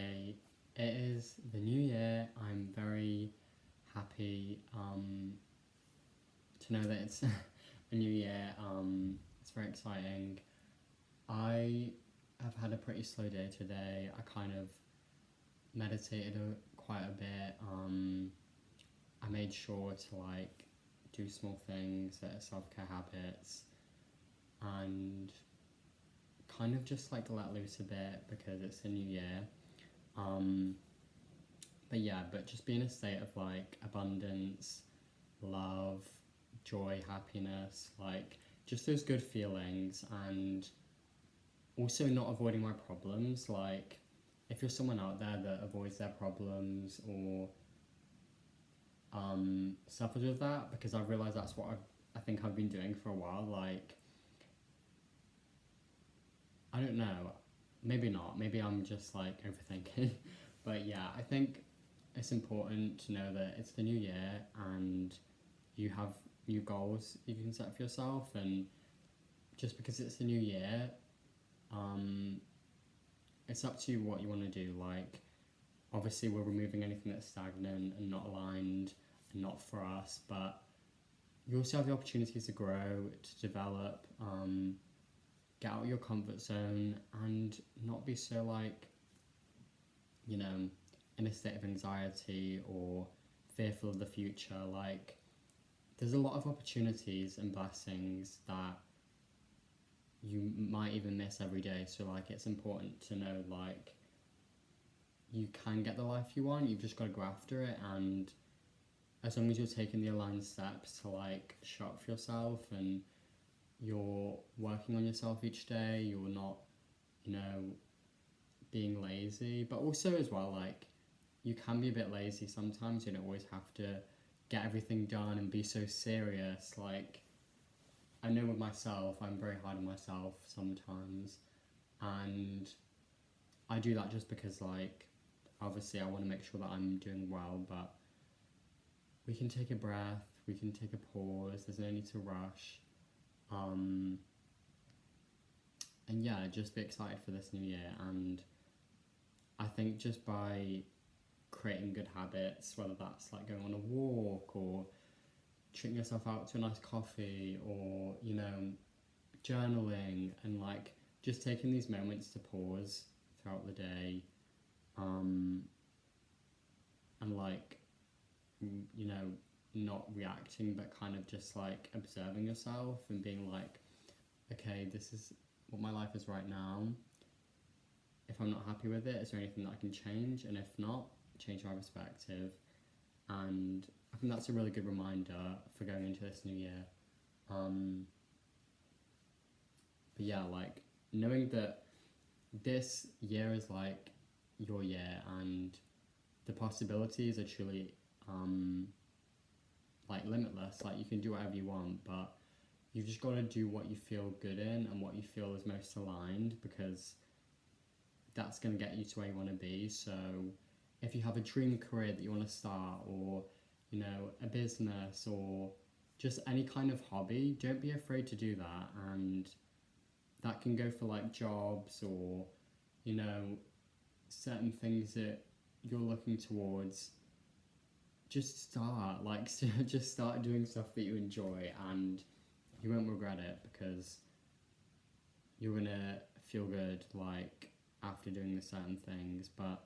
Okay, it is the new year. I'm very happy to know that it's a new year. It's very exciting. I have had a pretty slow day today. I kind of meditated quite a bit. I made sure to do small things that are self care habits and kind of just let loose a bit because it's a new year. Um, but just be in a state of abundance, love, joy, happiness, just those good feelings, and also not avoiding my problems. If you're someone out there that avoids their problems or suffers with that, because I've realized that's what I think I've been doing for a while. I don't know, maybe not. Maybe I'm just overthinking. But yeah, I think it's important to know that it's the new year and you have new goals you can set for yourself. And just because it's the new year, it's up to you what you want to do. Obviously, we're removing anything that's stagnant and not aligned and not for us, but you also have the opportunity to grow, to develop, get out of your comfort zone, and not be so in a state of anxiety or fearful of the future. There's a lot of opportunities and blessings that you might even miss every day. So it's important to know you can get the life you want. You've just got to go after it, and as long as you're taking the aligned steps to show up for yourself and you're working on yourself each day, you're not, being lazy. But also as well, you can be a bit lazy sometimes. You don't always have to get everything done and be so serious. I know with myself, I'm very hard on myself sometimes, and I do that just because obviously I want to make sure that I'm doing well. But we can take a breath, we can take a pause, there's no need to rush. And yeah, just be excited for this new year. And I think just by creating good habits, whether that's going on a walk or treating yourself out to a nice coffee or, journaling and just taking these moments to pause throughout the day, and not reacting but kind of just observing yourself and being okay, this is what my life is right now. If I'm not happy with it, is there anything that I can change? And if not, change my perspective. And I think that's a really good reminder for going into this new year. But yeah, knowing that this year is your year and the possibilities are truly limitless. You can do whatever you want, but you've just got to do what you feel good in and what you feel is most aligned, because that's going to get you to where you want to be. So if you have a dream career that you want to start, or a business, or just any kind of hobby, don't be afraid to do that. And that can go for jobs or certain things that you're looking towards. Just start just start doing stuff that you enjoy, and you won't regret it, because you're gonna feel good after doing the certain things. But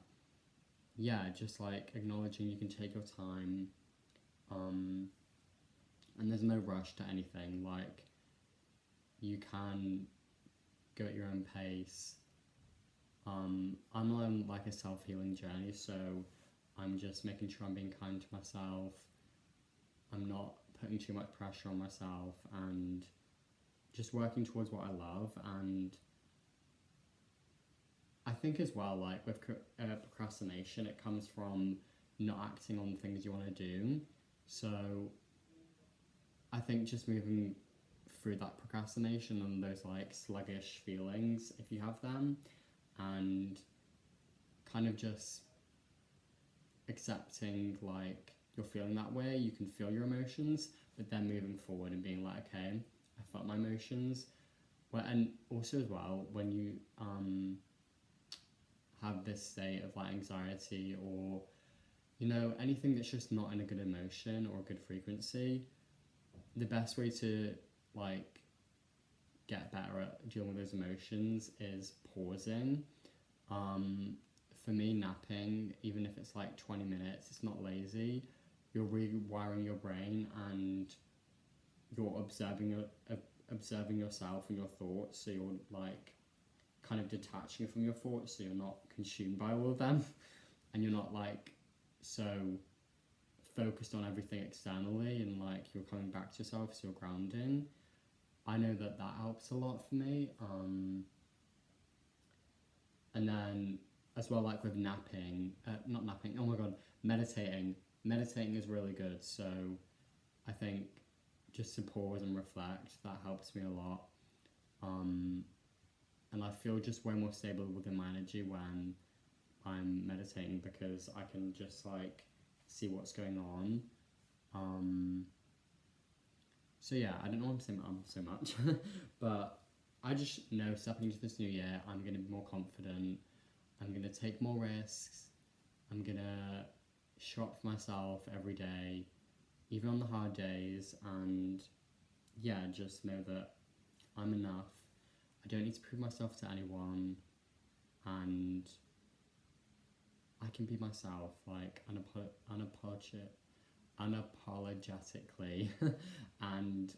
yeah, just acknowledging you can take your time, and there's no rush to anything. You can go at your own pace. I'm on a self-healing journey, so I'm just making sure I'm being kind to myself. I'm not putting too much pressure on myself, and just working towards what I love. And I think as well, with procrastination, it comes from not acting on things you want to do. So I think just moving through that procrastination and those sluggish feelings, if you have them, and kind of just accepting you're feeling that way, you can feel your emotions, but then moving forward and being okay, I felt my emotions. And also as well, when you have this state of like anxiety or anything that's just not in a good emotion or a good frequency, the best way to like get better at dealing with those emotions is pausing. For me, napping, even if it's like 20 minutes, it's not lazy. You're rewiring your brain and you're observing yourself and your thoughts. So you're like kind of detaching from your thoughts, so you're not consumed by all of them, and you're not like so focused on everything externally, and like you're coming back to yourself, so you're grounding. I know that helps a lot for me. And then as well, like with napping, not napping. Oh my god, meditating. Meditating is really good. So I think just to pause and reflect, that helps me a lot. And I feel just way more stable within my energy when I'm meditating, because I can just like see what's going on. So yeah, I don't know why I'm saying so much, but I just know stepping into this new year, I'm going to be more confident. I'm going to take more risks. I'm going to show up for myself every day, even on the hard days. And yeah, just know that I'm enough. I don't need to prove myself to anyone. And I can be myself, like unapologetically. And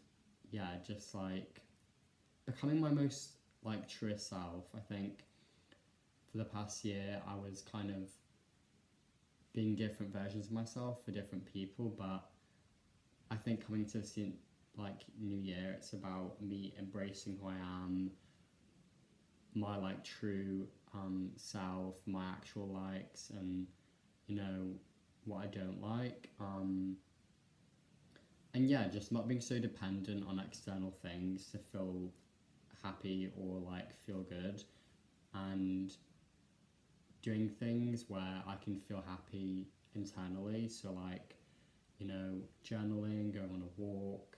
yeah, just like becoming my most like truest self. I think for the past year I was kind of being different versions of myself for different people, but I think coming to this like new year, it's about me embracing who I am, my like true self, my actual likes, and what I don't like. And yeah, just not being so dependent on external things to feel happy or like feel good, and doing things where I can feel happy internally. So like, journaling, going on a walk,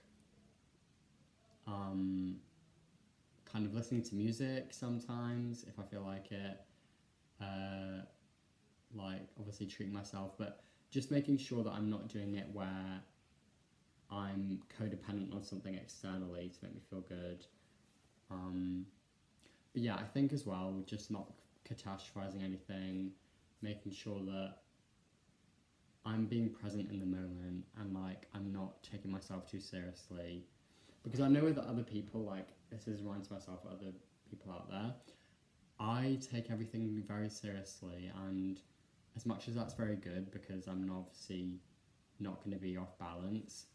kind of listening to music sometimes if I feel like it. Like obviously treating myself, but just making sure that I'm not doing it where I'm codependent on something externally to make me feel good. But yeah, I think as well, just not catastrophizing anything, making sure that I'm being present in the moment and like I'm not taking myself too seriously. Because I know that other people, like, this is reminds myself of other people out there, I take everything very seriously, and as much as that's very good because I'm obviously not going to be off balance,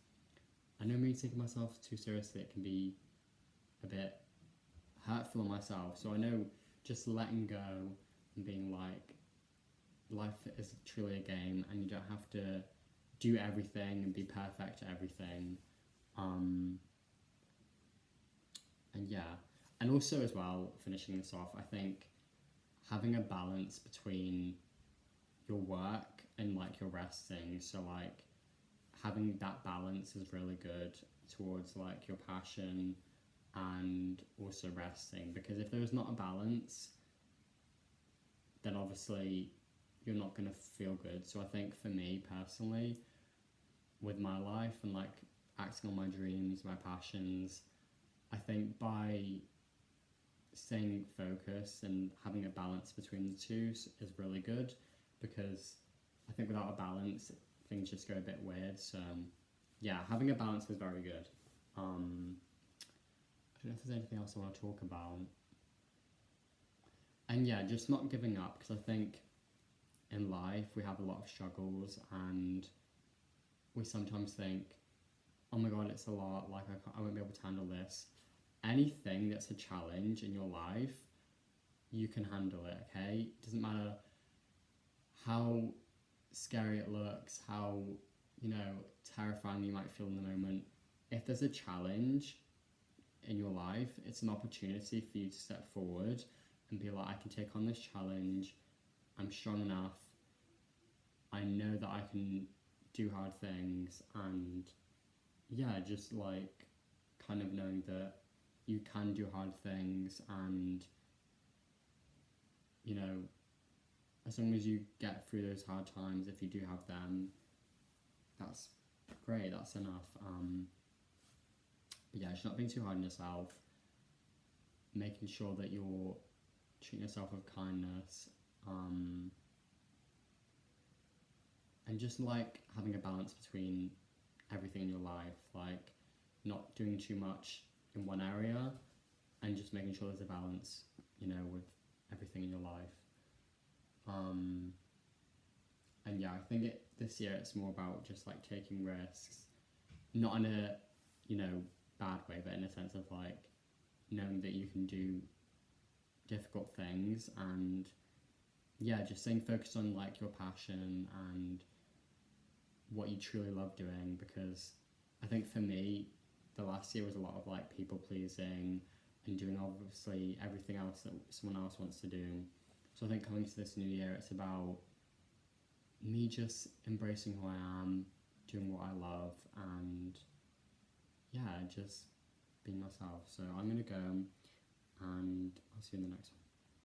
I know me taking myself too seriously, it can be a bit hurtful on myself. So I know just letting go and being like, life is truly a game and you don't have to do everything and be perfect at everything. And yeah, and also as well, finishing this off, I think having a balance between your work and like your resting. So like having that balance is really good towards like your passion and also resting, because if there's not a balance, then obviously you're not going to feel good. So I think for me personally, with my life and like acting on my dreams, my passions, I think by staying focused and having a balance between the two is really good, because I think without a balance, things just go a bit weird. So yeah, having a balance is very good. I don't know if there's anything else I want to talk about. And yeah, just not giving up, because I think in life we have a lot of struggles and we sometimes think, oh my god, it's a lot, like I won't be able to handle this. Anything that's a challenge in your life, you can handle it, okay? It doesn't matter how scary it looks, how, terrifying you might feel in the moment. If there's a challenge in your life, it's an opportunity for you to step forward and be like, I can take on this challenge, I'm strong enough, I know that I can do hard things. And yeah, just like kind of knowing that you can do hard things, and as long as you get through those hard times, if you do have them, that's great, that's enough. But yeah, just not being too hard on yourself, making sure that you're treating yourself with kindness, and just like having a balance between everything in your life, like not doing too much in one area and just making sure there's a balance, with everything in your life. And yeah, I think this year it's more about just like taking risks, not in a bad way, but in a sense of like knowing that you can do difficult things, and yeah, just staying focused on like your passion and what you truly love doing. Because I think for me, the last year was a lot of like people pleasing and doing obviously everything else that someone else wants to do. So I think coming to this new year, it's about me just embracing who I am, doing what I love, and yeah, just being myself. So I'm gonna go, and I'll see you in the next one.